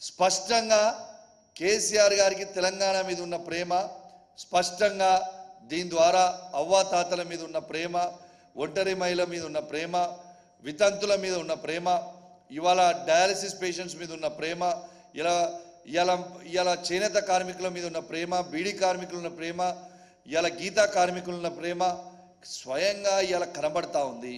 స్పష్టంగా కేసీఆర్ గారికి తెలంగాణ మీద ఉన్న ప్రేమ, స్పష్టంగా దీని ద్వారా అవ్వాతాతల మీద ఉన్న ప్రేమ, ఒంటరి మహిళల మీద ఉన్న ప్రేమ, వితంతుల మీద ఉన్న ప్రేమ, ఇవాళ డయాలసిస్ పేషెంట్స్ మీద ఉన్న ప్రేమ, ఇలా చేనేత కార్మికుల మీద ఉన్న ప్రేమ, బీడీ కార్మికులు ఉన్న ప్రేమ, ఇలా గీతా కార్మికులు ఉన్న ప్రేమ స్వయంగా ఇలా కనబడతా ఉంది.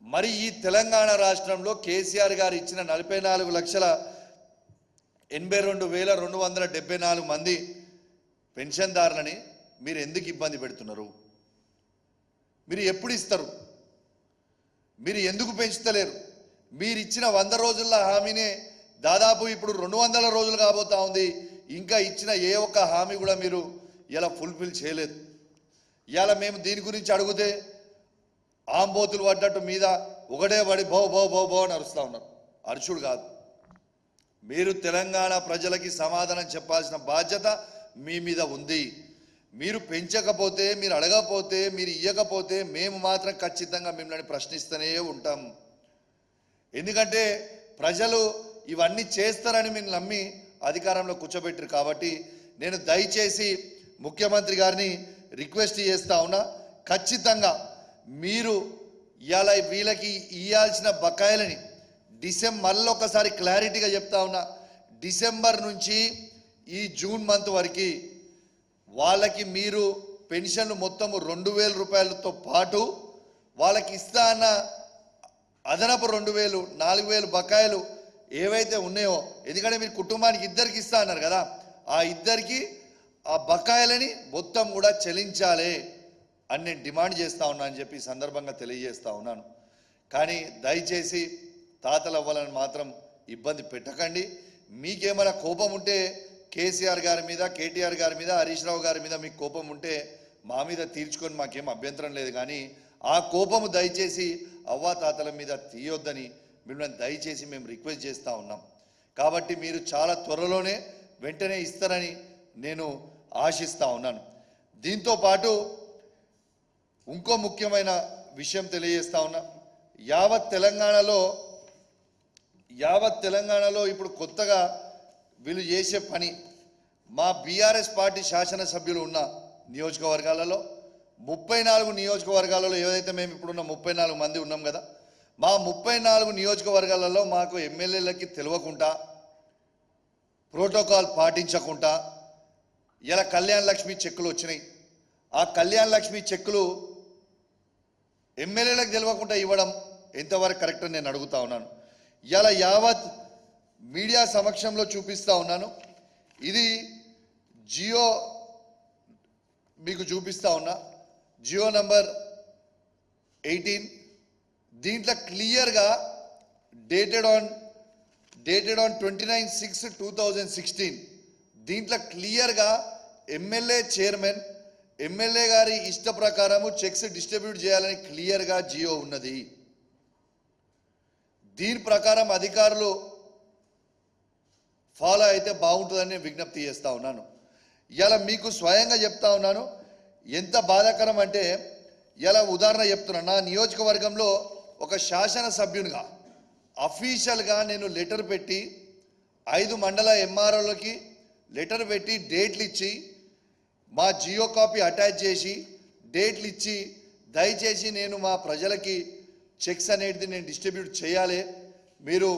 మరి ఈ తెలంగాణ రాష్ట్రంలో కేసీఆర్ గారు ఇచ్చిన 44,82,274 మంది పెన్షన్దారులని మీరు ఎందుకు ఇబ్బంది పెడుతున్నారు? మీరు ఎప్పుడు ఇస్తారు? మీరు ఎందుకు పెంచుతలేరు? మీరు ఇచ్చిన 100 రోజుల హామీనే దాదాపు ఇప్పుడు 200 రోజులు కాబోతా ఉంది. ఇంకా ఇచ్చిన ఏ ఒక్క హామీ కూడా మీరు ఇలా ఫుల్ఫిల్ చేయలేదు. ఇలా మేము దీని గురించి అడిగితే ఆంబోతులు పడ్డట్టు మీద ఒకటే పడి బో బో బో బో అని అరుస్తూ ఉన్నారు. అరుచుడు కాదు, మీరు తెలంగాణ ప్రజలకి సమాధానం చెప్పాల్సిన బాధ్యత మీ మీద ఉంది. మీరు పెంచకపోతే, మీరు అడగకపోతే, మీరు ఇవ్వకపోతే మేము మాత్రం ఖచ్చితంగా మిమ్మల్ని ప్రశ్నిస్తూనే ఉంటాం. ఎందుకంటే ప్రజలు ఇవన్నీ చేస్తారని మీరు నమ్మి అధికారంలో కూర్చోబెట్టారు. కాబట్టి నేను దయచేసి ముఖ్యమంత్రి గారిని రిక్వెస్ట్ చేస్తా ఉన్నా, ఖచ్చితంగా మీరు ఇవాళ వీళ్ళకి ఇవ్వాల్సిన బకాయిలని మళ్ళీ ఒకసారి క్లారిటీగా చెప్తా ఉన్నా, డిసెంబర్ నుంచి ఈ జూన్ మంత్ వరకు వాళ్ళకి మీరు పెన్షన్లు మొత్తము 2,000 రూపాయలతో పాటు వాళ్ళకి ఇస్తా అన్న అదనపు 2,000, 4,000 బకాయిలు ఏవైతే ఉన్నాయో, ఎందుకంటే మీరు కుటుంబానికి ఇద్దరికి ఇస్తా అన్నారు కదా, ఆ ఇద్దరికి ఆ బకాయిలని మొత్తం కూడా చెల్లించాలి అని నేను డిమాండ్ చేస్తూ ఉన్నా అని చెప్పి సందర్భంగా తెలియజేస్తూ ఉన్నాను. కానీ దయచేసి తాతలు అవ్వాలని మాత్రం ఇబ్బంది పెట్టకండి. మీకేమైనా కోపం ఉంటే కేసీఆర్ గారి మీద, కేటీఆర్ గారి మీద, హరీష్ రావు గారి మీద మీకు కోపం ఉంటే మా మీద తీర్చుకొని మాకేం అభ్యంతరం లేదు. కానీ ఆ కోపము దయచేసి అవ్వాతాతల మీద తీయొద్దని మిమ్మల్ని దయచేసి మేము రిక్వెస్ట్ చేస్తూ ఉన్నాం. కాబట్టి మీరు చాలా త్వరలోనే వెంటనే ఇస్తారని నేను ఆశిస్తూ ఉన్నాను. దీంతో పాటు ఇంకో ముఖ్యమైన విషయం తెలియజేస్తా ఉన్నా, యావత్ తెలంగాణలో ఇప్పుడు కొత్తగా వీళ్ళు చేసే పని, మా బీఆర్ఎస్ పార్టీ శాసనసభ్యులు ఉన్న నియోజకవర్గాలలో 34 నియోజకవర్గాలలో ఏదైతే మేము ఇప్పుడున్న 34 మంది ఉన్నాం కదా, మా 34 నియోజకవర్గాలలో మాకు ఎమ్మెల్యేలకి తెలియకుండా, ప్రోటోకాల్ పాటించకుండా ఇలా కళ్యాణ లక్ష్మి చెక్కులు వచ్చినాయి. ఆ కళ్యాణ లక్ష్మి చెక్కులు ఎమ్మెల్యేలకు తెలియకుండా ఇవ్వడం ఎంతవరకు కరెక్ట్ అని నేను అడుగుతా ఉన్నాను. ఇలా యావత్ మీడియా సమక్షంలో చూపిస్తూ ఉన్నాను. ఇది జియో మీకు చూపిస్తూ ఉన్నా, జియో నంబర్ 18. దీంట్లో క్లియర్గా డేటెడ్ ఆన్ 29/6/2016 దీంట్లో క్లియర్గా ఎమ్మెల్యే చైర్మన్, ఎమ్మెల్యే గారి ఇష్ట ప్రకారము చెక్స్ డిస్ట్రిబ్యూట్ చేయాలని క్లియర్గా జియో ఉన్నది. దీని ప్రకారం అధికారులు ఫాలో అయితే బాగుంటుందని నేను విజ్ఞప్తి చేస్తూ ఉన్నాను. ఇలా మీకు స్వయంగా చెప్తా ఉన్నాను, ఎంత బాధాకరం అంటే, ఇలా ఉదాహరణ చెప్తున్నా, నా నియోజకవర్గంలో ఒక శాసనసభ్యునిగా అఫీషియల్గా నేను లెటర్ పెట్టి 5 మండల ఎంఆర్ఓలకి లెటర్ పెట్టి డేట్లు ఇచ్చి, మా జియో కాపీ అటాచ్ చేసి డేట్లు ఇచ్చి, దయచేసి నేను మా ప్రజలకి చెక్స్ అనేది నేను డిస్ట్రిబ్యూట్ చేయాలి, మీరు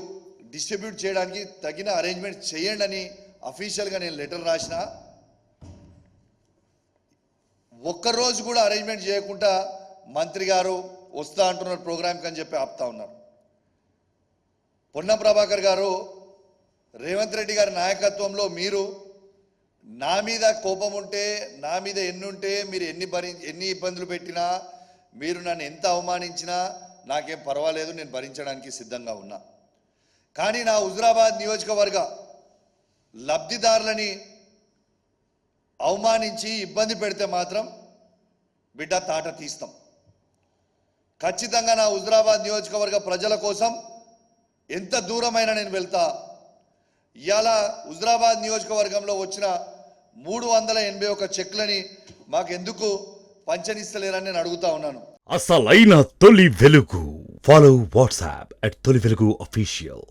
డిస్ట్రిబ్యూట్ చేయడానికి తగిన అరేంజ్మెంట్ చేయండి అని అఫీషియల్గా నేను లెటర్ రాసిన. ఒక్కరోజు కూడా అరేంజ్మెంట్ చేయకుండా మంత్రి గారు వస్తా అంటున్నారు ప్రోగ్రామ్కి అని చెప్పి ఆపుతా ఉన్నారు. పొన్నం ప్రభాకర్ గారు, రేవంత్ రెడ్డి గారి నాయకత్వంలో మీరు నా మీద కోపం ఉంటే, నా మీద ఎన్నుంటే, మీరు ఎన్ని ఇబ్బందులు పెట్టినా, మీరు నన్ను ఎంత అవమానించినా నాకేం పర్వాలేదు, నేను భరించడానికి సిద్ధంగా ఉన్నా. కానీ నా హుజురాబాద్ నియోజకవర్గ లబ్ధిదారులని అవమానించి ఇబ్బంది పెడితే మాత్రం బిడ్డ తాట తీస్తాం. ఖచ్చితంగా నా హుజురాబాద్ నియోజకవర్గ ప్రజల కోసం ఎంత దూరమైనా నేను వెళ్తా. ఇవాళ హుజురాబాద్ నియోజకవర్గంలో వచ్చిన 381 చెక్లని మాకెందుకు పంచనిస్తలేరని నేను అడుగుతా ఉన్నాను. అసలైన తొలి వెలుగు. ఫాలో వాట్సాప్ @తొలి వెలుగు official.